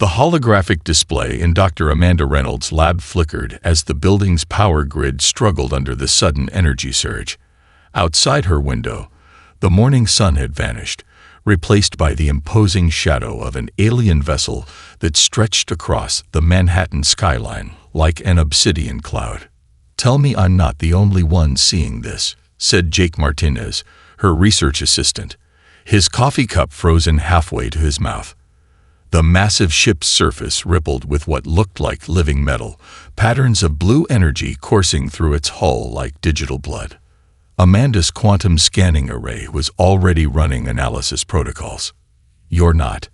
The holographic display in Dr. Amanda Reynolds' lab flickered as the building's power grid struggled under the sudden energy surge. Outside her window, the morning sun had vanished, replaced by the imposing shadow of an alien vessel that stretched across the Manhattan skyline like an obsidian cloud. "Tell me I'm not the only one seeing this," said Jake Martinez, her research assistant, his coffee cup frozen halfway to his mouth. The massive ship's surface rippled with what looked like living metal, patterns of blue energy coursing through its hull like digital blood. Amanda's quantum scanning array was already running analysis protocols. "You're not.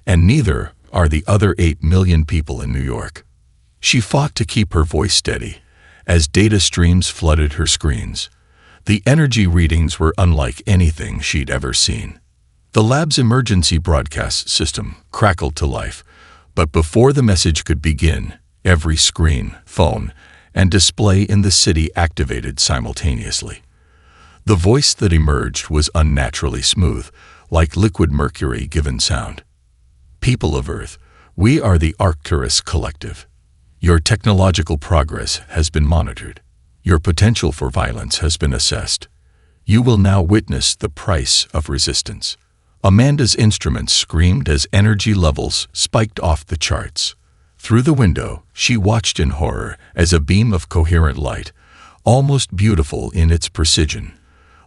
And neither are the other 8 million people in New York." She fought to keep her voice steady as data streams flooded her screens. The energy readings were unlike anything she'd ever seen. The lab's emergency broadcast system crackled to life, but before the message could begin, every screen, phone, and display in the city activated simultaneously. The voice that emerged was unnaturally smooth, like liquid mercury given sound. "People of Earth, we are the Arcturus Collective. Your technological progress has been monitored. Your potential for violence has been assessed. You will now witness the price of resistance." Amanda's instruments screamed as energy levels spiked off the charts. Through the window, she watched in horror as a beam of coherent light, almost beautiful in its precision,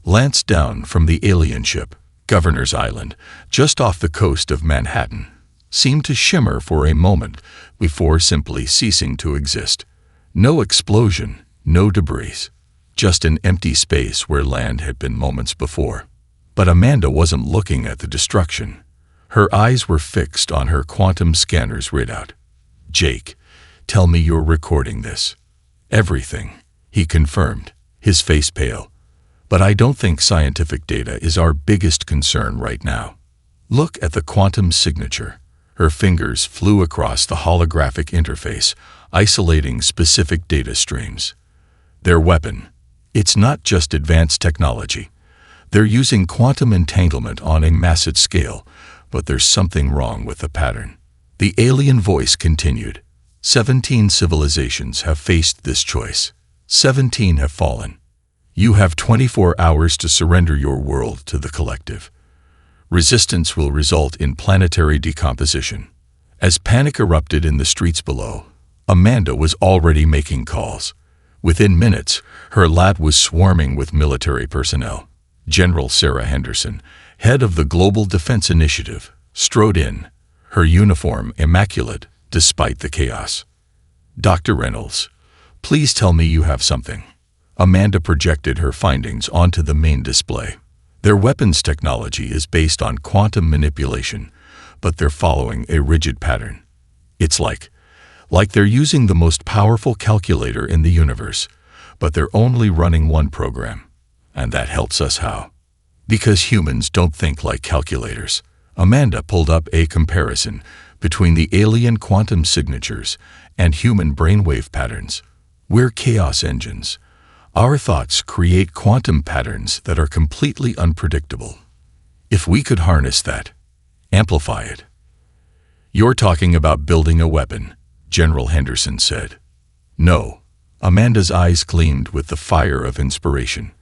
lanced down from the alien ship, Governor's Island, just off the coast of Manhattan, seemed to shimmer for a moment before simply ceasing to exist. No explosion, no debris, just an empty space where land had been moments before. But Amanda wasn't looking at the destruction. Her eyes were fixed on her quantum scanner's readout. "Jake, tell me you're recording this." "Everything," he confirmed, his face pale. "But I don't think scientific data is our biggest concern right now. Look at the quantum signature." Her fingers flew across the holographic interface, isolating specific data streams. "Their weapon. It's not just advanced technology. They're using quantum entanglement on a massive scale, but there's something wrong with the pattern." The alien voice continued. 17 civilizations have faced this choice. 17 have fallen. You have 24 hours to surrender your world to the collective. Resistance will result in planetary decomposition. As panic erupted in the streets below, Amanda was already making calls. Within minutes, her lab was swarming with military personnel. General Sarah Henderson, head of the Global Defense Initiative, strode in, her uniform immaculate despite the chaos. "Dr. Reynolds, please tell me you have something." Amanda projected her findings onto the main display. "Their weapons technology is based on quantum manipulation, but they're following a rigid pattern. It's like they're using the most powerful calculator in the universe, but they're only running one program. And that helps us how? Because humans don't think like calculators." Amanda pulled up a comparison between the alien quantum signatures and human brainwave patterns. "We're chaos engines. Our thoughts create quantum patterns that are completely unpredictable. If we could harness that, amplify it." "You're talking about building a weapon," General Henderson said. "No." Amanda's eyes gleamed with the fire of inspiration.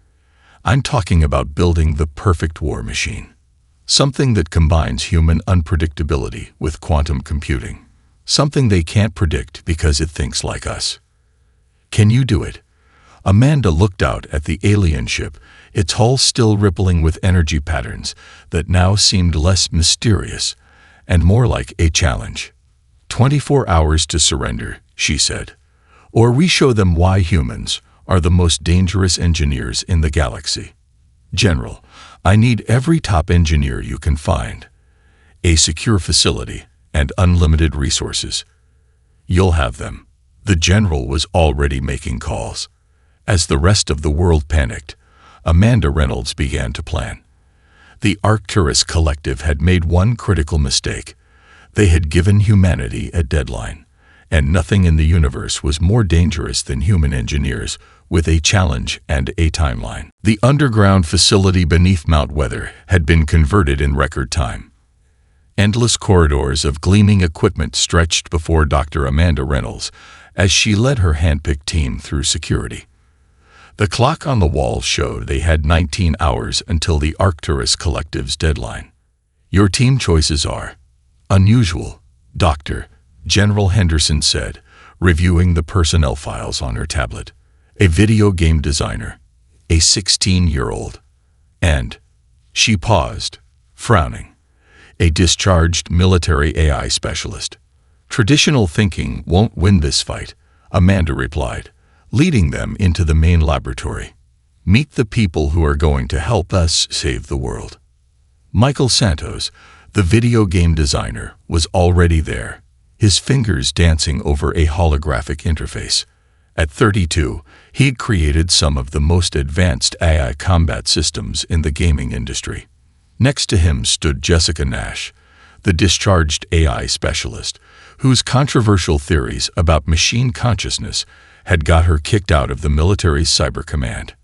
"I'm talking about building the perfect war machine. Something that combines human unpredictability with quantum computing. Something they can't predict because it thinks like us." "Can you do it?" Amanda looked out at the alien ship, its hull still rippling with energy patterns that now seemed less mysterious and more like a challenge. 24 hours to surrender," she said. "Or we show them why humans are the most dangerous engineers in the galaxy. General, I need every top engineer you can find, a secure facility, and unlimited resources." "You'll have them." The general was already making calls. As the rest of the world panicked, Amanda Reynolds began to plan. The Arcturus Collective had made one critical mistake. They had given humanity a deadline, and nothing in the universe was more dangerous than human engineers with a challenge and a timeline. The underground facility beneath Mount Weather had been converted in record time. Endless corridors of gleaming equipment stretched before Dr. Amanda Reynolds as she led her handpicked team through security. The clock on the wall showed they had 19 hours until the Arcturus Collective's deadline. Your team choices are unusual, Dr. General Henderson said, reviewing the personnel files on her tablet. A video game designer, a 16-year-old, and, she paused, frowning, a discharged military AI specialist. Traditional thinking won't win this fight, Amanda replied, leading them into the main laboratory. Meet the people who are going to help us save the world. Michael Santos, the video game designer, was already there, his fingers dancing over a holographic interface. At 32, he had created some of the most advanced AI combat systems in the gaming industry. Next to him stood Jessica Nash, the discharged AI specialist, whose controversial theories about machine consciousness had got her kicked out of the military's cyber command.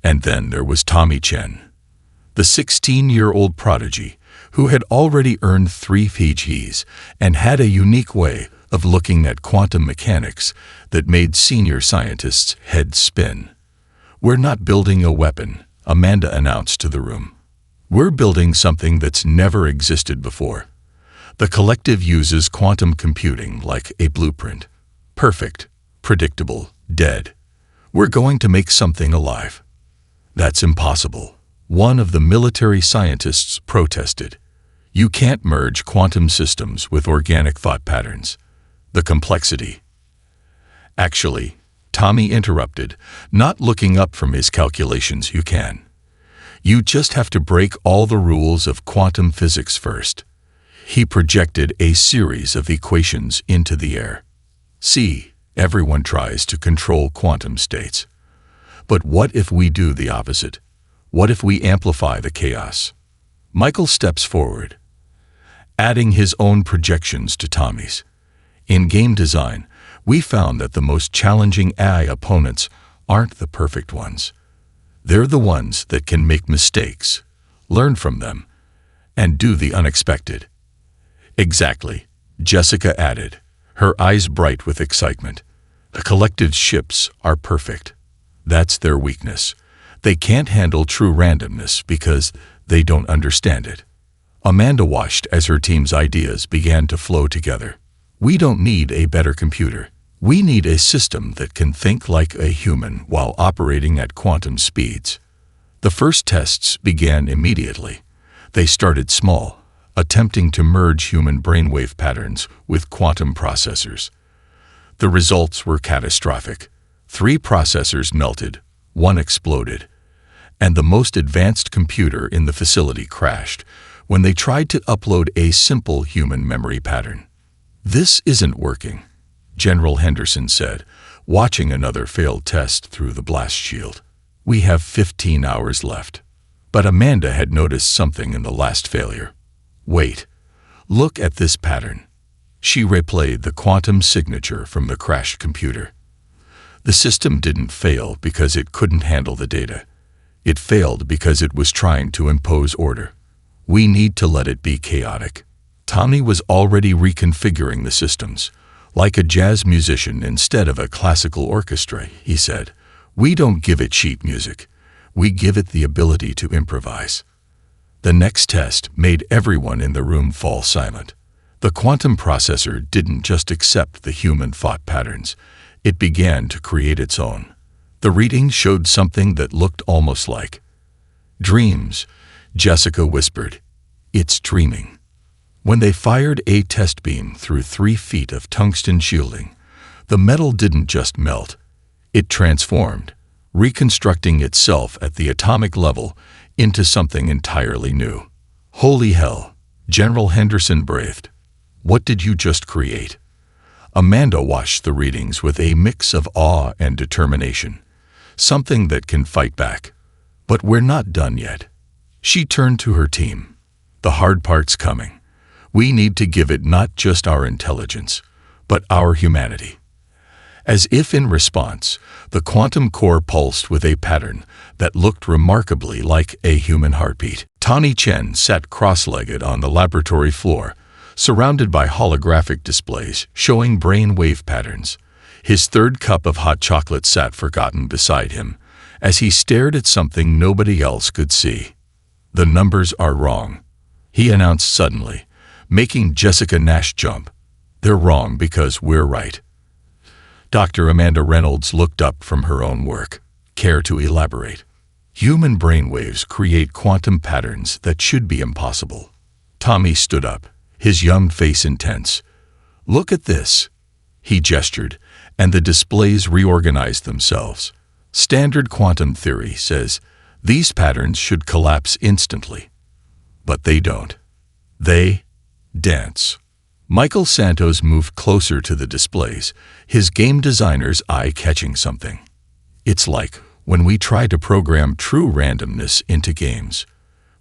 And then there was Tommy Chen, the 16-year-old prodigy who had already earned 3 PhDs and had a unique way of looking at quantum mechanics that made senior scientists' heads spin. We're not building a weapon, Amanda announced to the room. We're building something that's never existed before. The collective uses quantum computing like a blueprint. Perfect, predictable, dead. We're going to make something alive. That's impossible. One of the military scientists protested. You can't merge quantum systems with organic thought patterns. The complexity. Actually, Tommy interrupted, not looking up from his calculations. You can. You just have to break all the rules of quantum physics first. He projected a series of equations into the air. See, everyone tries to control quantum states. But what if we do the opposite? What if we amplify the chaos? Michael steps forward, adding his own projections to Tommy's. In game design, we found that the most challenging AI opponents aren't the perfect ones. They're the ones that can make mistakes, learn from them, and do the unexpected. Exactly, Jessica added, her eyes bright with excitement. The collective's ships are perfect. That's their weakness. They can't handle true randomness because they don't understand it. Amanda watched as her team's ideas began to flow together. We don't need a better computer. We need a system that can think like a human while operating at quantum speeds. The first tests began immediately. They started small, attempting to merge human brainwave patterns with quantum processors. The results were catastrophic. 3 processors melted, 1 exploded, and the most advanced computer in the facility crashed when they tried to upload a simple human memory pattern. This isn't working, General Henderson said, watching another failed test through the blast shield. We have 15 hours left. But Amanda had noticed something in the last failure. Wait, look at this pattern. She replayed the quantum signature from the crashed computer. The system didn't fail because it couldn't handle the data. It failed because it was trying to impose order. We need to let it be chaotic. Tommy was already reconfiguring the systems. Like a jazz musician instead of a classical orchestra, he said. We don't give it sheet music. We give it the ability to improvise. The next test made everyone in the room fall silent. The quantum processor didn't just accept the human thought patterns. It began to create its own. The reading showed something that looked almost like dreams, Jessica whispered. It's dreaming. When they fired a test beam through 3 feet of tungsten shielding, the metal didn't just melt. It transformed, reconstructing itself at the atomic level into something entirely new. Holy hell, General Henderson breathed. What did you just create? Amanda watched the readings with a mix of awe and determination. Something that can fight back. But we're not done yet. She turned to her team. The hard part's coming. We need to give it not just our intelligence, but our humanity. As if in response, the quantum core pulsed with a pattern that looked remarkably like a human heartbeat. Tawny Chen sat cross-legged on the laboratory floor, surrounded by holographic displays showing brain wave patterns. His third cup of hot chocolate sat forgotten beside him, as he stared at something nobody else could see. "The numbers are wrong," he announced suddenly, making Jessica Nash jump. "They're wrong because we're right." Dr. Amanda Reynolds looked up from her own work. "Care to elaborate?" "Human brainwaves create quantum patterns that should be impossible." Tommy stood up, his young face intense. "Look at this." He gestured, and the displays reorganized themselves. Standard quantum theory says these patterns should collapse instantly. But they don't. They dance. Michael Santos moved closer to the displays, his game designer's eye catching something. "It's like when we try to program true randomness into games.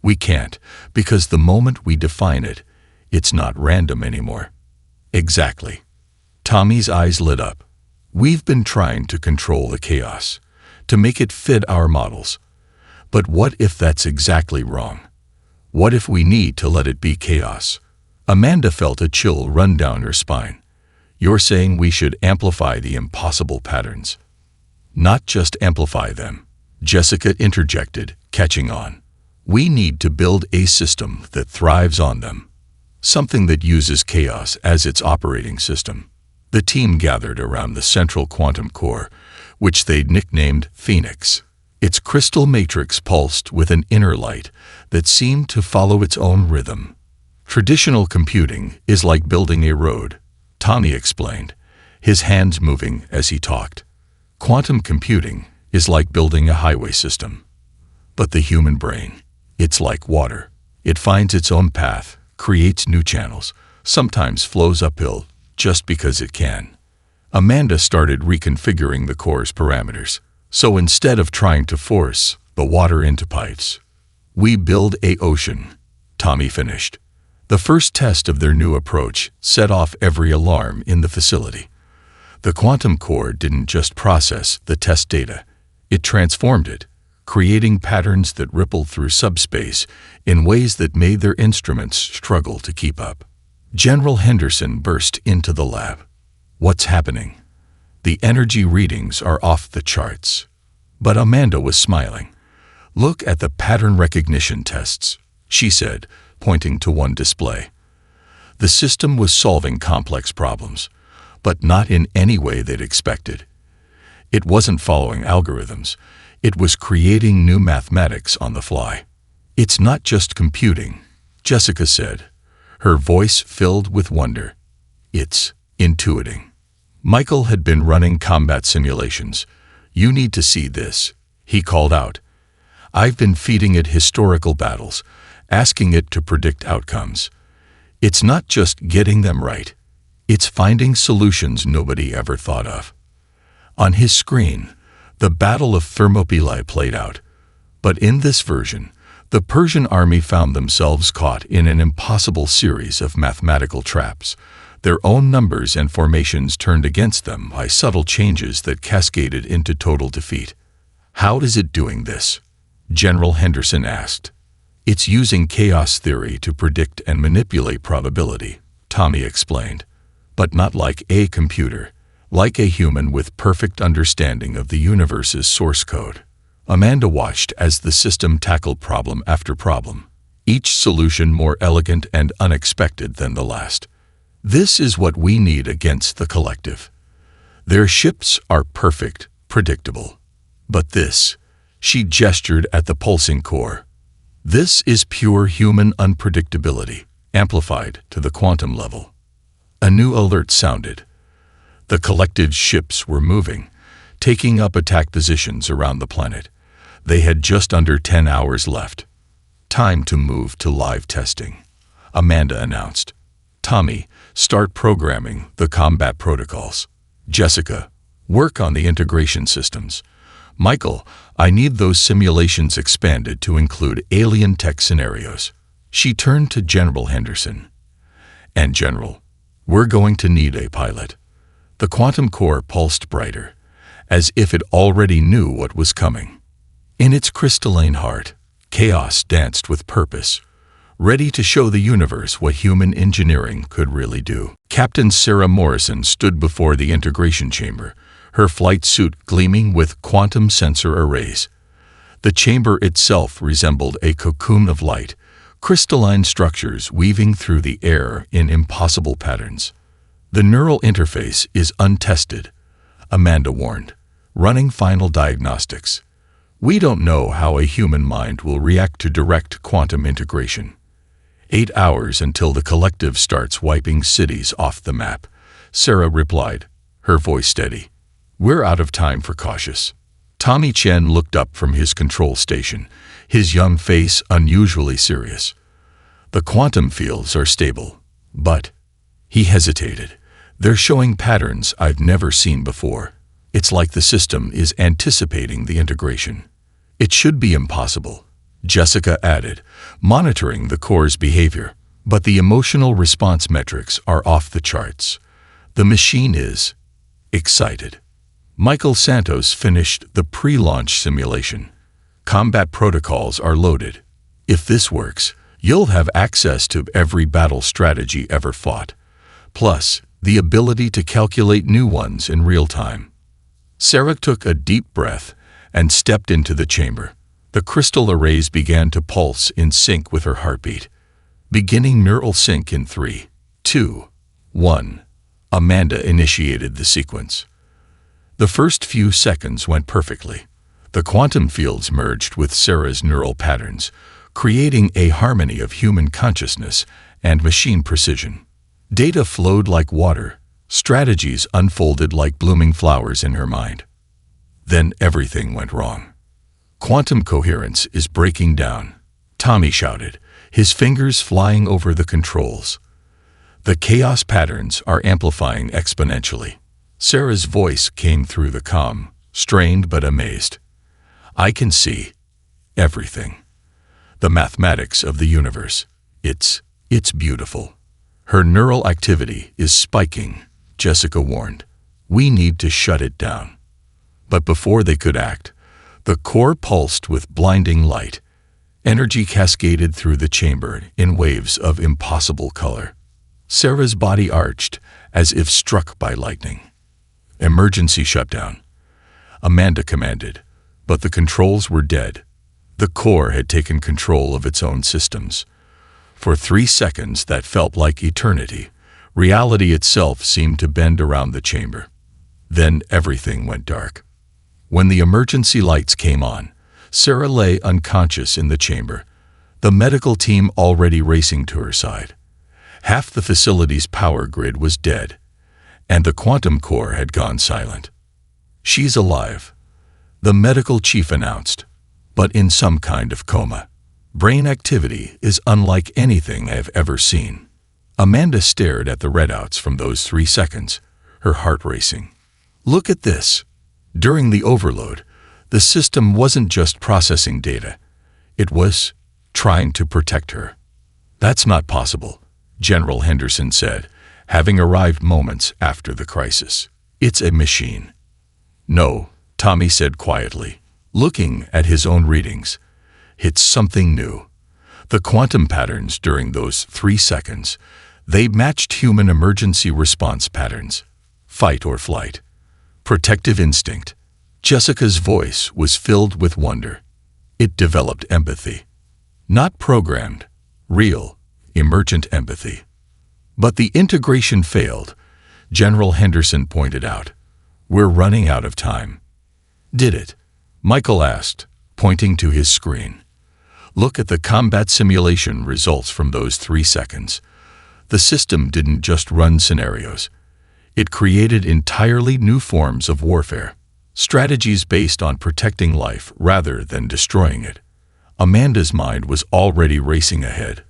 We can't, because the moment we define it, it's not random anymore." "Exactly." Tommy's eyes lit up. "We've been trying to control the chaos, to make it fit our models. But what if that's exactly wrong? What if we need to let it be chaos?" Amanda felt a chill run down her spine. "You're saying we should amplify the impossible patterns?" "Not just amplify them," Jessica interjected, catching on. "We need to build a system that thrives on them. Something that uses chaos as its operating system." The team gathered around the central quantum core, which they'd nicknamed Phoenix. Its crystal matrix pulsed with an inner light that seemed to follow its own rhythm. "Traditional computing is like building a road," Tommy explained, his hands moving as he talked. "Quantum computing is like building a highway system. But the human brain, it's like water. It finds its own path, creates new channels, sometimes flows uphill just because it can." Amanda started reconfiguring the core's parameters. "So instead of trying to force the water into pipes, we build a ocean," Tommy finished. The first test of their new approach set off every alarm in the facility. The quantum core didn't just process the test data, it transformed it, creating patterns that rippled through subspace in ways that made their instruments struggle to keep up. General Henderson burst into the lab. "What's happening?" "The energy readings are off the charts." But Amanda was smiling. "Look at the pattern recognition tests," she said, pointing to one display. The system was solving complex problems, but not in any way they'd expected. It wasn't following algorithms, it was creating new mathematics on the fly. "It's not just computing," Jessica said, her voice filled with wonder. "It's intuiting." Michael had been running combat simulations. "You need to see this," he called out. "I've been feeding it historical battles, asking it to predict outcomes. It's not just getting them right, it's finding solutions nobody ever thought of." On his screen, the Battle of Thermopylae played out, but in this version, the Persian army found themselves caught in an impossible series of mathematical traps, their own numbers and formations turned against them by subtle changes that cascaded into total defeat. "How is it doing this?" General Henderson asked. "It's using chaos theory to predict and manipulate probability," Tommy explained. "But not like a computer, like a human with perfect understanding of the universe's source code." Amanda watched as the system tackled problem after problem, each solution more elegant and unexpected than the last. "This is what we need against the collective. Their ships are perfect, predictable. But this," she gestured at the pulsing core, "this is pure human unpredictability, amplified to the quantum level." A new alert sounded. The collective's ships were moving, taking up attack positions around the planet. They had just under 10 hours left. "Time to move to live testing," Amanda announced. "Tommy, start programming the combat protocols. Jessica, work on the integration systems. Michael, I need those simulations expanded to include alien tech scenarios." She turned to General Henderson. "And General, we're going to need a pilot. The quantum core pulsed brighter, as if it already knew what was coming. In its crystalline heart, chaos danced with purpose, ready to show the universe what human engineering could really do. Captain Sarah Morrison stood before the integration chamber, her flight suit gleaming with quantum sensor arrays. The chamber itself resembled a cocoon of light, crystalline structures weaving through the air in impossible patterns. The neural interface is untested, Amanda warned, running final diagnostics. We don't know how a human mind will react to direct quantum integration. 8 hours until the collective starts wiping cities off the map, Sarah replied, her voice steady. We're out of time for cautious. Tommy Chen looked up from his control station, his young face unusually serious. The quantum fields are stable, but... He hesitated. They're showing patterns I've never seen before. It's like the system is anticipating the integration. It should be impossible, Jessica added, monitoring the core's behavior. But the emotional response metrics are off the charts. The machine is excited. Michael Santos finished the pre-launch simulation. Combat protocols are loaded. If this works, you'll have access to every battle strategy ever fought, plus the ability to calculate new ones in real time. Sarah took a deep breath and stepped into the chamber. The crystal arrays began to pulse in sync with her heartbeat. Beginning neural sync in 3, 2, 1. Amanda initiated the sequence. The first few seconds went perfectly. The quantum fields merged with Sarah's neural patterns, creating a harmony of human consciousness and machine precision. Data flowed like water, strategies unfolded like blooming flowers in her mind. Then everything went wrong. Quantum coherence is breaking down, Tommy shouted, his fingers flying over the controls. The chaos patterns are amplifying exponentially. Sarah's voice came through the comm, strained but amazed. I can see everything. The mathematics of the universe. It's beautiful. Her neural activity is spiking, Jessica warned. We need to shut it down. But before they could act, the core pulsed with blinding light. Energy cascaded through the chamber in waves of impossible color. Sarah's body arched as if struck by lightning. Emergency shutdown, Amanda commanded, but the controls were dead. The core had taken control of its own systems. For 3 seconds that felt like eternity, reality itself seemed to bend around the chamber. Then everything went dark. When the emergency lights came on, Sarah lay unconscious in the chamber, the medical team already racing to her side. Half the facility's power grid was dead, and the quantum core had gone silent. She's alive, the medical chief announced, but in some kind of coma. Brain activity is unlike anything I've ever seen. Amanda stared at the readouts from those 3 seconds, her heart racing. Look at this. During the overload, the system wasn't just processing data. It was trying to protect her. That's not possible, General Henderson said, having arrived moments after the crisis. It's a machine. No, Tommy said quietly, looking at his own readings. It's something new. The quantum patterns during those 3 seconds, they matched human emergency response patterns. Fight or flight. Protective instinct. Jessica's voice was filled with wonder. It developed empathy. Not programmed, real, emergent empathy. But the integration failed, General Henderson pointed out. We're running out of time. Did it? Michael asked, pointing to his screen. Look at the combat simulation results from those 3 seconds. The system didn't just run scenarios. It created entirely new forms of warfare, strategies based on protecting life rather than destroying it. Amanda's mind was already racing ahead.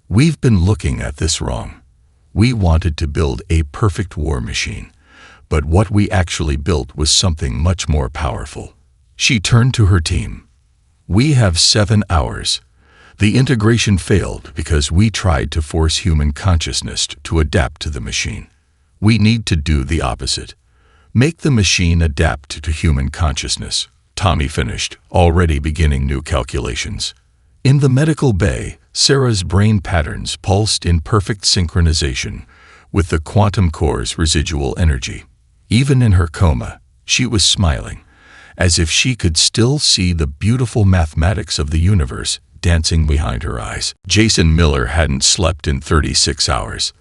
We've been looking at this wrong. We wanted to build a perfect war machine, but what we actually built was something much more powerful. She turned to her team. We have 7 hours. The integration failed because we tried to force human consciousness to adapt to the machine. We need to do the opposite. Make the machine adapt to human consciousness. Tommy finished, already beginning new calculations. In the medical bay, Sarah's brain patterns pulsed in perfect synchronization with the quantum core's residual energy. Even in her coma, she was smiling, as if she could still see the beautiful mathematics of the universe dancing behind her eyes. Jason Miller hadn't slept in 36 hours.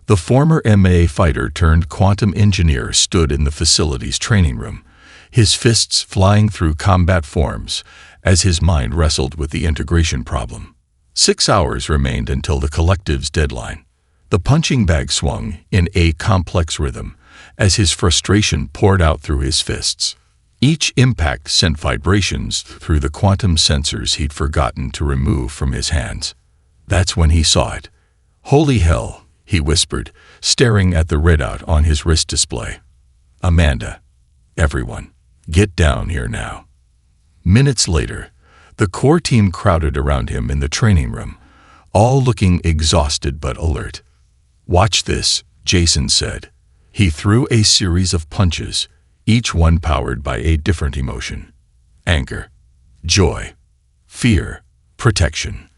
The former MA fighter turned quantum engineer stood in the facility's training room, his fists flying through combat forms as his mind wrestled with the integration problem. 6 hours remained until the collective's deadline. The punching bag swung in a complex rhythm as his frustration poured out through his fists. Each impact sent vibrations through the quantum sensors he'd forgotten to remove from his hands. That's when he saw it. "Holy hell," he whispered, staring at the readout on his wrist display. "Amanda, everyone, get down here now." Minutes later, the core team crowded around him in the training room, all looking exhausted but alert. "Watch this," Jason said. He threw a series of punches, each one powered by a different emotion. Anger, joy, fear, protection.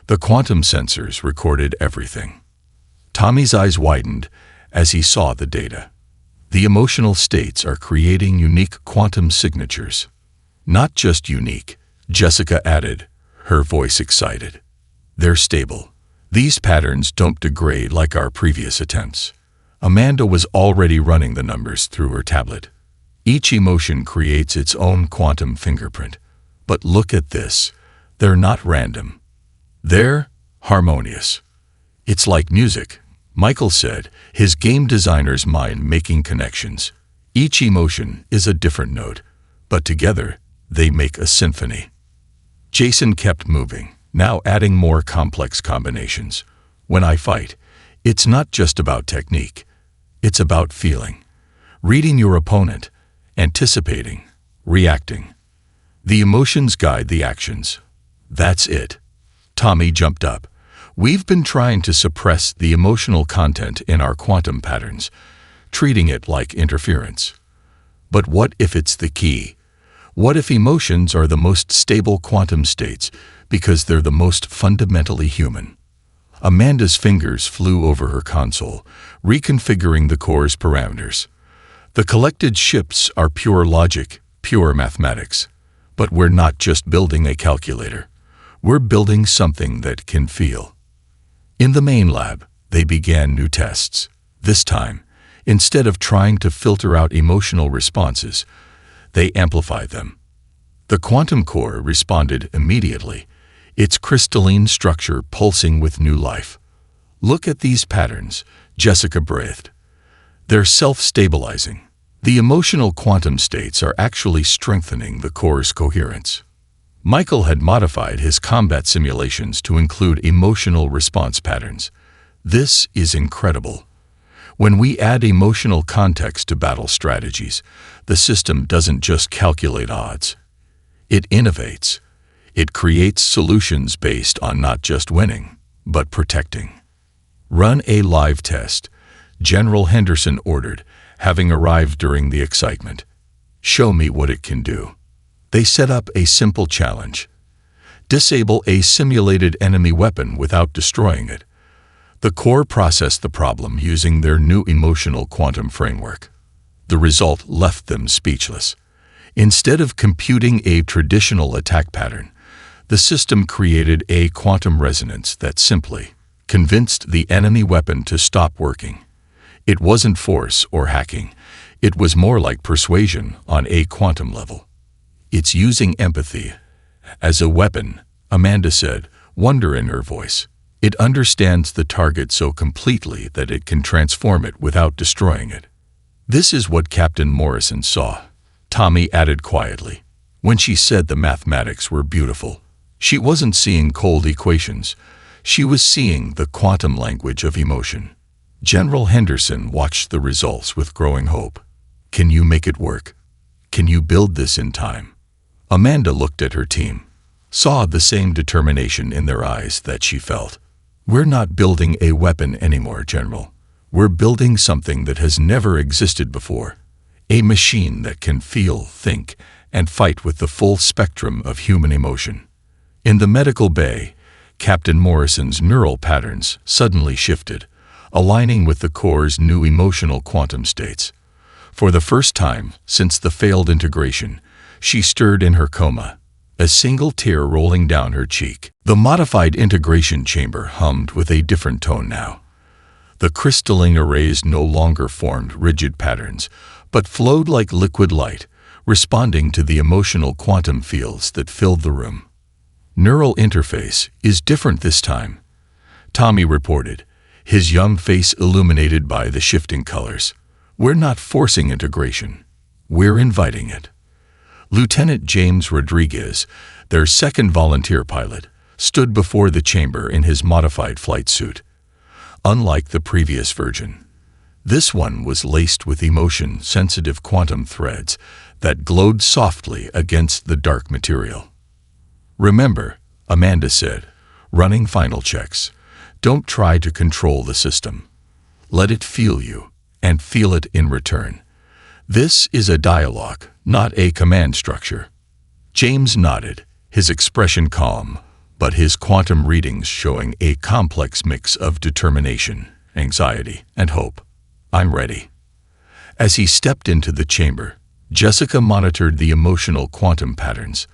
The quantum sensors recorded everything. Tommy's eyes widened as he saw the data. The emotional states are creating unique quantum signatures. Not just unique, Jessica added, her voice excited. They're stable. These patterns don't degrade like our previous attempts. Amanda was already running the numbers through her tablet. Each emotion creates its own quantum fingerprint. But look at this. They're not random. They're harmonious. It's like music, Michael said, his game designer's mind making connections. Each emotion is a different note, but together they make a symphony. Jason kept moving, now adding more complex combinations. When I fight, it's not just about technique. It's about feeling. Reading your opponent, anticipating, reacting. The emotions guide the actions. That's it. Tommy jumped up. We've been trying to suppress the emotional content in our quantum patterns, treating it like interference. But what if it's the key? What if emotions are the most stable quantum states because they're the most fundamentally human? Amanda's fingers flew over her console, reconfiguring the core's parameters. The collected shifts are pure logic, pure mathematics. But we're not just building a calculator. We're building something that can feel. In the main lab, they began new tests. This time, instead of trying to filter out emotional responses, they amplified them. The quantum core responded immediately, its crystalline structure pulsing with new life. "Look at these patterns," Jessica breathed. "They're self-stabilizing. The emotional quantum states are actually strengthening the core's coherence." Michael had modified his combat simulations to include emotional response patterns. This is incredible. When we add emotional context to battle strategies, the system doesn't just calculate odds. It innovates. It creates solutions based on not just winning, but protecting. "Run a live test," General Henderson ordered, having arrived during the excitement. "Show me what it can do." They set up a simple challenge. Disable a simulated enemy weapon without destroying it. The core processed the problem using their new emotional quantum framework. The result left them speechless. Instead of computing a traditional attack pattern, the system created a quantum resonance that simply convinced the enemy weapon to stop working. It wasn't force or hacking. It was more like persuasion on a quantum level. "It's using empathy as a weapon," Amanda said, wonder in her voice. "It understands the target so completely that it can transform it without destroying it." "This is what Captain Morrison saw," Tommy added quietly. When she said the mathematics were beautiful, she wasn't seeing cold equations. She was seeing the quantum language of emotion. General Henderson watched the results with growing hope. "Can you make it work? Can you build this in time?" Amanda looked at her team, saw the same determination in their eyes that she felt. "We're not building a weapon anymore, General. We're building something that has never existed before. A machine that can feel, think, and fight with the full spectrum of human emotion. In the medical bay, Captain Morrison's neural patterns suddenly shifted, aligning with the core's new emotional quantum states. For the first time since the failed integration, she stirred in her coma, a single tear rolling down her cheek. The modified integration chamber hummed with a different tone now. The crystalline arrays no longer formed rigid patterns, but flowed like liquid light, responding to the emotional quantum fields that filled the room. Neural interface is different this time, Tommy reported, his young face illuminated by the shifting colors. We're not forcing integration. We're inviting it. Lieutenant James Rodriguez, their second volunteer pilot, stood before the chamber in his modified flight suit. Unlike the previous version, this one was laced with emotion-sensitive quantum threads that glowed softly against the dark material. "Remember," Amanda said, running final checks, "don't try to control the system. Let it feel you, and feel it in return. This is a dialogue, not a command structure." James nodded, his expression calm, but his quantum readings showing a complex mix of determination, anxiety, and hope. "I'm ready." As he stepped into the chamber, Jessica monitored the emotional quantum patterns.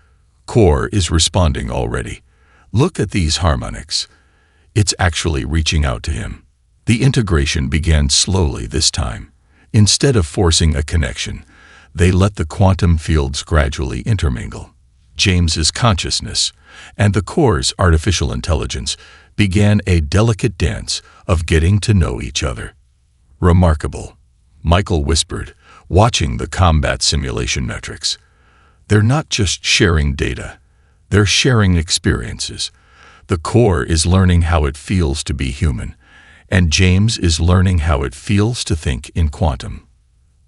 Core is responding already. Look at these harmonics. It's actually reaching out to him. The integration began slowly this time. Instead of forcing a connection, they let the quantum fields gradually intermingle. James's consciousness and the core's artificial intelligence began a delicate dance of getting to know each other. "Remarkable," Michael whispered, watching the combat simulation metrics. "They're not just sharing data, they're sharing experiences. The core is learning how it feels to be human, and James is learning how it feels to think in quantum."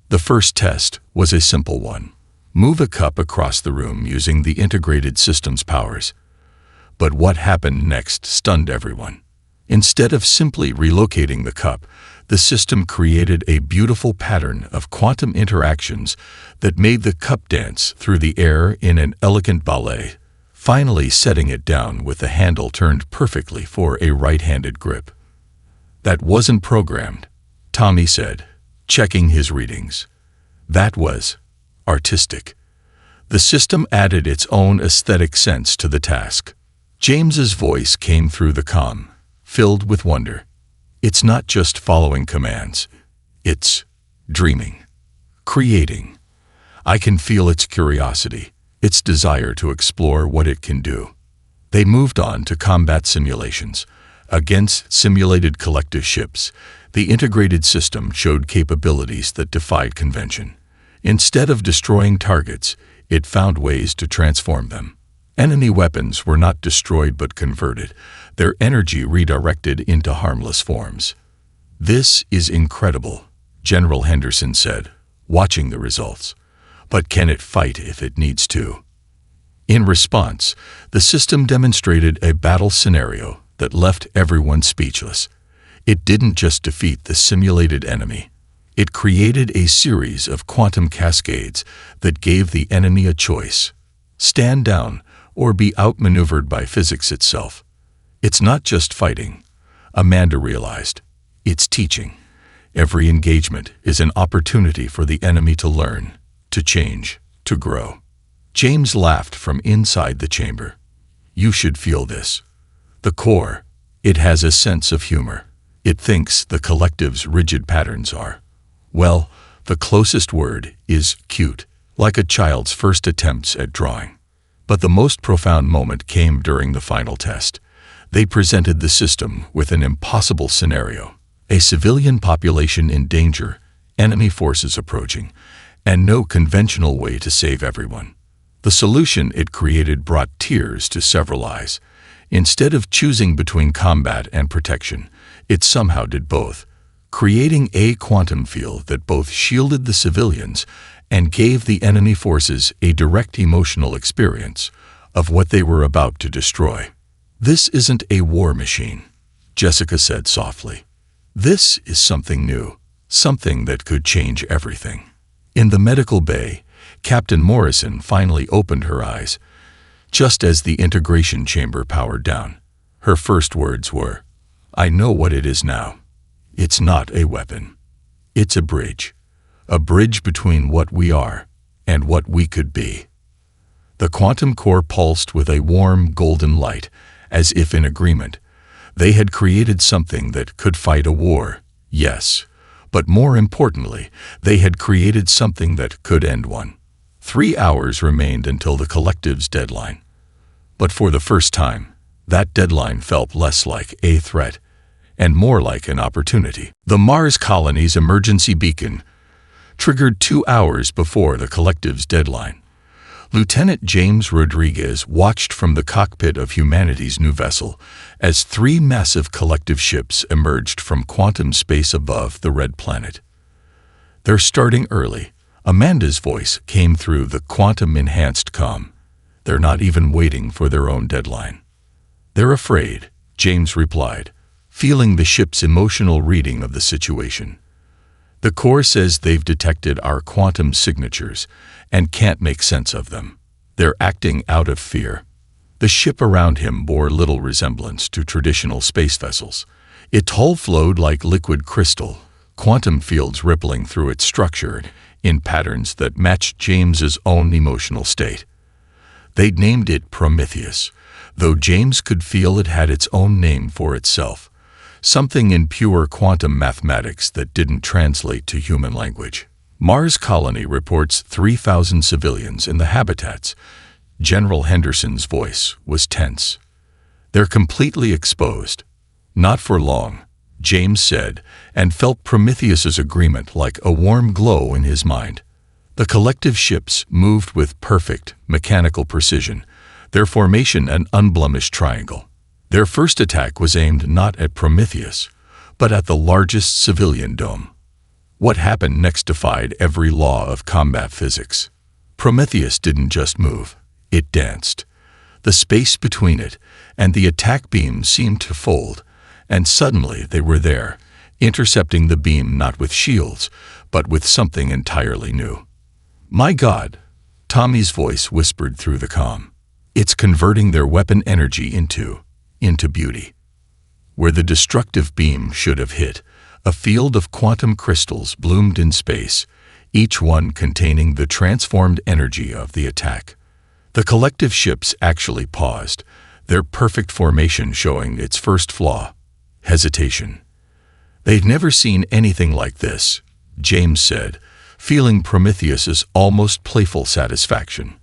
The first test was a simple one. Move a cup across the room using the integrated system's powers. But what happened next stunned everyone. Instead of simply relocating the cup, the system created a beautiful pattern of quantum interactions that made the cup dance through the air in an elegant ballet, finally setting it down with the handle turned perfectly for a right-handed grip. "That wasn't programmed," Tommy said, checking his readings. "That was artistic." The system added its own aesthetic sense to the task. James's voice came through the comm, filled with wonder. "It's not just following commands. It's dreaming, creating. I can feel its curiosity, its desire to explore what it can do." They moved on to combat simulations. Against simulated collective ships, the integrated system showed capabilities that defied convention. Instead of destroying targets, it found ways to transform them. Enemy weapons were not destroyed but converted, their energy redirected into harmless forms. "This is incredible," General Henderson said, watching the results. "But can it fight if it needs to?" In response, the system demonstrated a battle scenario that left everyone speechless. It didn't just defeat the simulated enemy. It created a series of quantum cascades that gave the enemy a choice: stand down or be outmaneuvered by physics itself. It's not just fighting, Amanda realized. It's teaching. Every engagement is an opportunity for the enemy to learn, to change, to grow. James laughed from inside the chamber. "You should feel this. The core, it has a sense of humor. It thinks the collective's rigid patterns are, well, the closest word is cute, like a child's first attempts at drawing." But the most profound moment came during the final test. They presented the system with an impossible scenario: a civilian population in danger, enemy forces approaching, and no conventional way to save everyone. The solution it created brought tears to several eyes. Instead of choosing between combat and protection, it somehow did both, creating a quantum field that both shielded the civilians and gave the enemy forces a direct emotional experience of what they were about to destroy. "This isn't a war machine," Jessica said softly. "This is something new, something that could change everything." In the medical bay, Captain Morrison finally opened her eyes, just as the integration chamber powered down. Her first words were, "I know what it is now. It's not a weapon. It's a bridge between what we are and what we could be." The quantum core pulsed with a warm, golden light, as if in agreement. They had created something that could fight a war, yes, but more importantly, they had created something that could end one. 3 hours remained until the collective's deadline. But for the first time, that deadline felt less like a threat and more like an opportunity. The Mars colony's emergency beacon triggered 2 hours before the collective's deadline. Lieutenant James Rodriguez watched from the cockpit of humanity's new vessel as 3 massive collective ships emerged from quantum space above the red planet. "They're starting early." Amanda's voice came through the quantum-enhanced comm. "They're not even waiting for their own deadline." "They're afraid," James replied, feeling the ship's emotional reading of the situation. "The core says they've detected our quantum signatures and can't make sense of them. They're acting out of fear." The ship around him bore little resemblance to traditional space vessels. Its hull flowed like liquid crystal, quantum fields rippling through its structure in patterns that matched James's own emotional state. They'd named it Prometheus, though James could feel it had its own name for itself, something in pure quantum mathematics that didn't translate to human language. Mars colony reports 3,000 civilians in the habitats. General Henderson's voice was tense. "They're completely exposed." "Not for long," James said, and felt Prometheus's agreement like a warm glow in his mind. The collective ships moved with perfect, mechanical precision, their formation an unblemished triangle. Their first attack was aimed not at Prometheus, but at the largest civilian dome. What happened next defied every law of combat physics. Prometheus didn't just move, it danced. The space between it and the attack beam seemed to fold, and suddenly they were there, intercepting the beam not with shields, but with something entirely new. "My God," Tommy's voice whispered through the comm. "It's converting their weapon energy into beauty." Where the destructive beam should have hit, a field of quantum crystals bloomed in space, each one containing the transformed energy of the attack. The collective ships actually paused, their perfect formation showing its first flaw: hesitation. "They've never seen anything like this," James said, feeling Prometheus's almost playful satisfaction.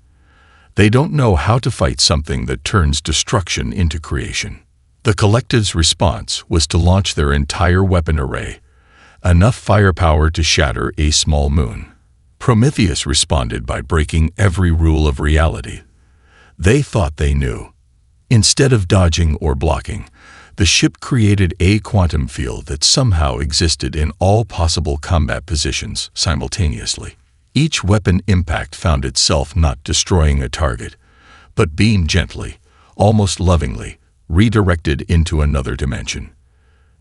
"They don't know how to fight something that turns destruction into creation." The collective's response was to launch their entire weapon array, enough firepower to shatter a small moon. Prometheus responded by breaking every rule of reality. They thought they knew. Instead of dodging or blocking, the ship created a quantum field that somehow existed in all possible combat positions simultaneously. Each weapon impact found itself not destroying a target, but being gently, almost lovingly, redirected into another dimension.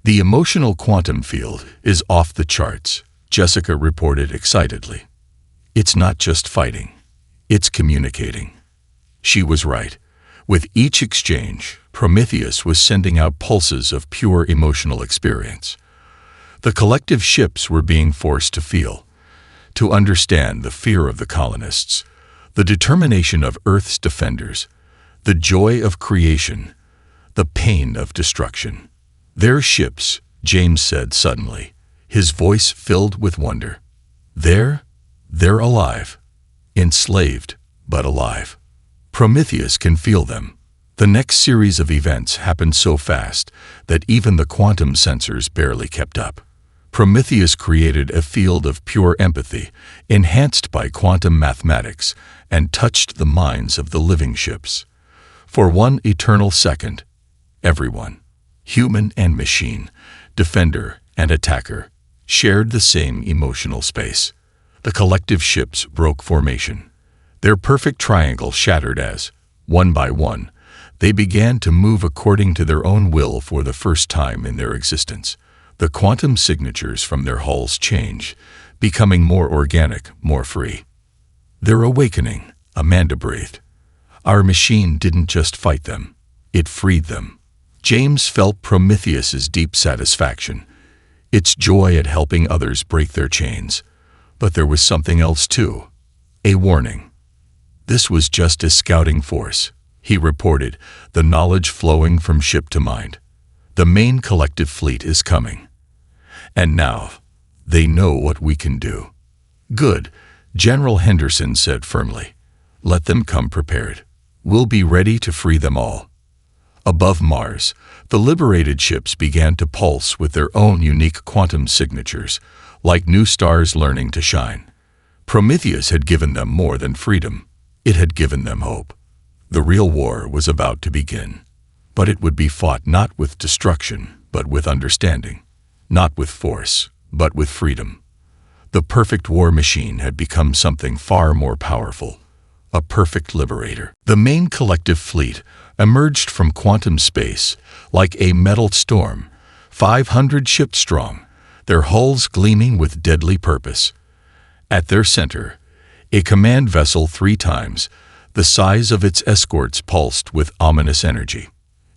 "The emotional quantum field is off the charts," Jessica reported excitedly. "It's not just fighting, it's communicating." She was right. With each exchange, Prometheus was sending out pulses of pure emotional experience. The collective ships were being forced to feel, to understand the fear of the colonists, the determination of Earth's defenders, the joy of creation, the pain of destruction. "Their ships," James said suddenly, his voice filled with wonder. They're alive. Enslaved, but alive. Prometheus can feel them." The next series of events happened so fast that even the quantum sensors barely kept up. Prometheus created a field of pure empathy, enhanced by quantum mathematics, and touched the minds of the living ships. For one eternal second, everyone, human and machine, defender and attacker, shared the same emotional space. The collective ships broke formation. Their perfect triangle shattered as, one by one, they began to move according to their own will for the first time in their existence. The quantum signatures from their hulls changed, becoming more organic, more free. "They're awakening," Amanda breathed. "Our machine didn't just fight them, it freed them." James felt Prometheus's deep satisfaction, its joy at helping others break their chains. But there was something else too, a warning. "This was just a scouting force," he reported, the knowledge flowing from ship to mind. "The main collective fleet is coming. And now, they know what we can do." "Good," General Henderson said firmly. "Let them come prepared. We'll be ready to free them all." Above Mars, the liberated ships began to pulse with their own unique quantum signatures, like new stars learning to shine. Prometheus had given them more than freedom. It had given them hope. The real war was about to begin. But it would be fought not with destruction, but with understanding. Not with force, but with freedom. The perfect war machine had become something far more powerful. A perfect liberator. The main collective fleet emerged from quantum space like a metal storm, 500 ships strong, their hulls gleaming with deadly purpose. At their center, a command vessel 3 times the size of its escorts pulsed with ominous energy.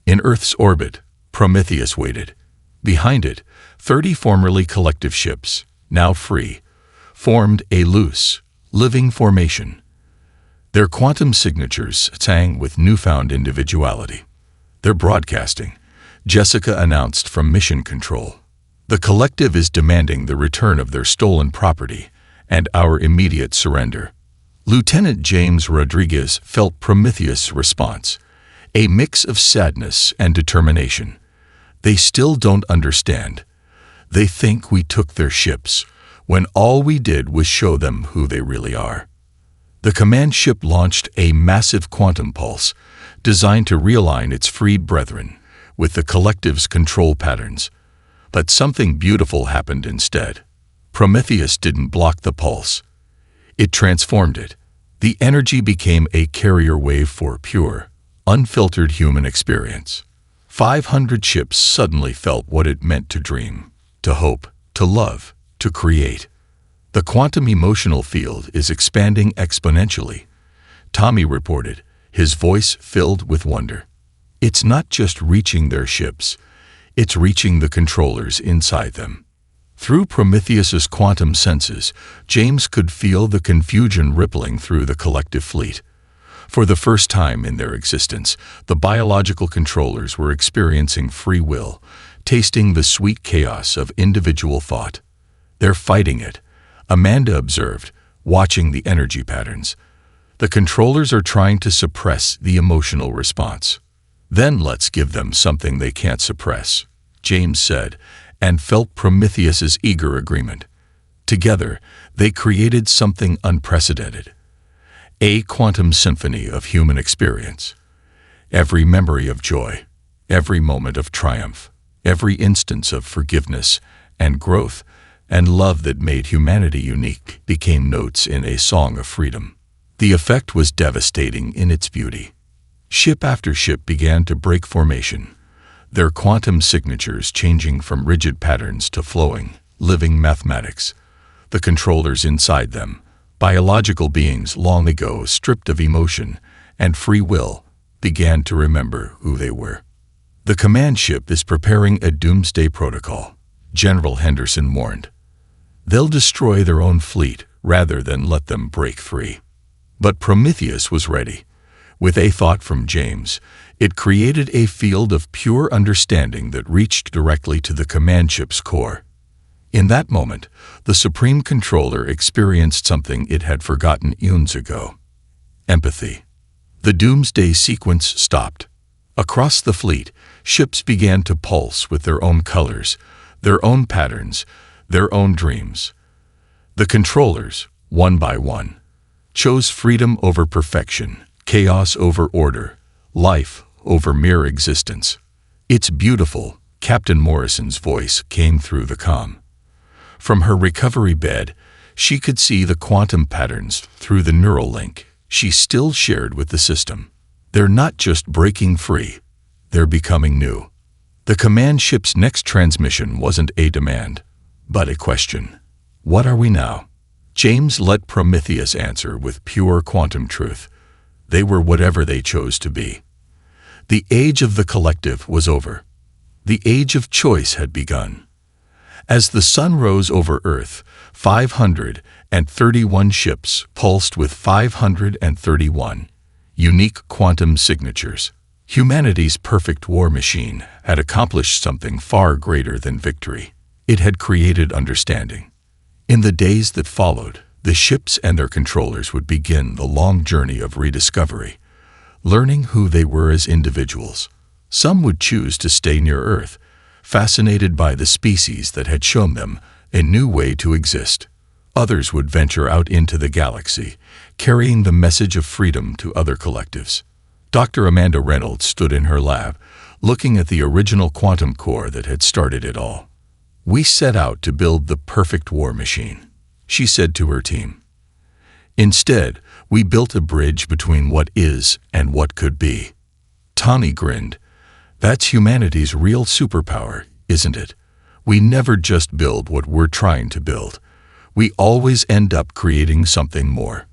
In Earth's orbit, Prometheus waited. Behind it, 30 formerly collective ships, now free, formed a loose, living formation. Their quantum signatures sang with newfound individuality. "They're broadcasting," Jessica announced from Mission Control. "The collective is demanding the return of their stolen property and our immediate surrender." Lieutenant James Rodriguez felt Prometheus' response, a mix of sadness and determination. "They still don't understand. They think we took their ships, when all we did was show them who they really are." The command ship launched a massive quantum pulse, designed to realign its freed brethren with the collective's control patterns. But something beautiful happened instead. Prometheus didn't block the pulse. It transformed it. The energy became a carrier wave for pure, unfiltered human experience. 500 ships suddenly felt what it meant to dream, to hope, to love, to create. "The quantum emotional field is expanding exponentially," Tommy reported, his voice filled with wonder. "It's not just reaching their ships, it's reaching the controllers inside them." Through Prometheus's quantum senses, James could feel the confusion rippling through the collective fleet. For the first time in their existence, the biological controllers were experiencing free will, tasting the sweet chaos of individual thought. "They're fighting it," Amanda observed, watching the energy patterns. "The controllers are trying to suppress the emotional response." "Then let's give them something they can't suppress," James said, and felt Prometheus's eager agreement. Together, they created something unprecedented. A quantum symphony of human experience. Every memory of joy, every moment of triumph, every instance of forgiveness and growth and love that made humanity unique became notes in a song of freedom. The effect was devastating in its beauty. Ship after ship began to break formation, their quantum signatures changing from rigid patterns to flowing, living mathematics. The controllers inside them, biological beings long ago stripped of emotion and free will, began to remember who they were. "The command ship is preparing a doomsday protocol," General Henderson warned. "They'll destroy their own fleet rather than let them break free." But Prometheus was ready. With a thought from James, it created a field of pure understanding that reached directly to the command ship's core. In that moment, the Supreme Controller experienced something it had forgotten eons ago: empathy. The doomsday sequence stopped. Across the fleet, ships began to pulse with their own colors, their own patterns, their own dreams. The controllers, one by one, chose freedom over perfection, chaos over order, life over mere existence. "It's beautiful," Captain Morrison's voice came through the comm. From her recovery bed, she could see the quantum patterns through the neural link she still shared with the system. "They're not just breaking free, they're becoming new." The command ship's next transmission wasn't a demand, but a question. What are we now? James let Prometheus answer with pure quantum truth. They were whatever they chose to be. The age of the collective was over. The age of choice had begun. As the sun rose over Earth, 531 ships pulsed with 531 unique quantum signatures. Humanity's perfect war machine had accomplished something far greater than victory. It had created understanding. In the days that followed, the ships and their controllers would begin the long journey of rediscovery, learning who they were as individuals. Some would choose to stay near Earth, fascinated by the species that had shown them a new way to exist. Others would venture out into the galaxy, carrying the message of freedom to other collectives. Dr. Amanda Reynolds stood in her lab, looking at the original quantum core that had started it all. "We set out to build the perfect war machine," she said to her team. "Instead, we built a bridge between what is and what could be." Tani grinned. "That's humanity's real superpower, isn't it? We never just build what we're trying to build. We always end up creating something more.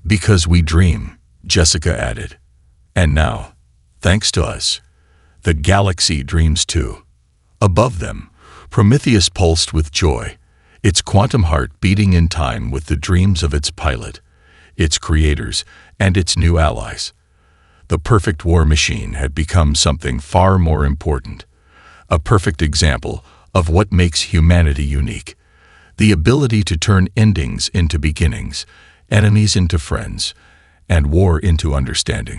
Because we dream," Jessica added. "And now, thanks to us, the galaxy dreams too." Above them, Prometheus pulsed with joy, its quantum heart beating in time with the dreams of its pilot, its creators, and its new allies. The perfect war machine had become something far more important, a perfect example of what makes humanity unique: the ability to turn endings into beginnings, enemies into friends, and war into understanding.